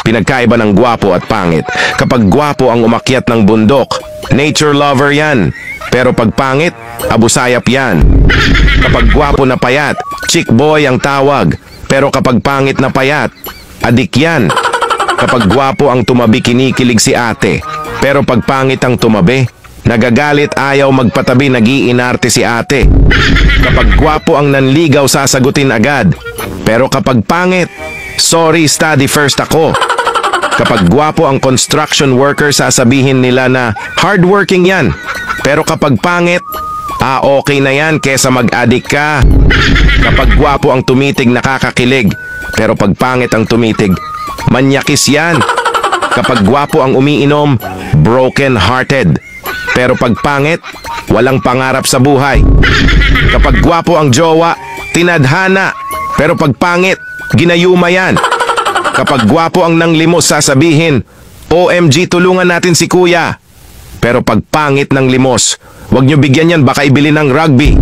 Pinagkaiba ng gwapo at pangit. Kapag gwapo ang umakyat ng bundok, nature lover yan. Pero pag pangit, abusayap yan. Kapag gwapo na payat, chick boy ang tawag. Pero kapag pangit na payat, adik yan. Kapag gwapo ang tumabi, kinikilig si ate. Pero pag pangit ang tumabi, nagagalit, ayaw magpatabi, nag-iinarte si ate. Kapag gwapo ang nanligaw, sasagutin agad. Pero kapag pangit, sorry, study first ako. Kapag gwapo ang construction worker, sasabihin nila na hardworking yan. Pero kapag pangit, okay na yan kesa mag-addict ka. Kapag gwapo ang tumitig, nakakakilig. Pero pag pangit ang tumitig, manyakis yan. Kapag gwapo ang umiinom, broken-hearted. Pero pag pangit, walang pangarap sa buhay. Kapag gwapo ang jowa, tinadhana. Pero pag pangit, ginayuma yan. Kapag gwapo ang nanglimos, sasabihin, OMG, tulungan natin si kuya. Pero pag pangit ng limos, wag nyo bigyan yan, baka ibili ng rugby.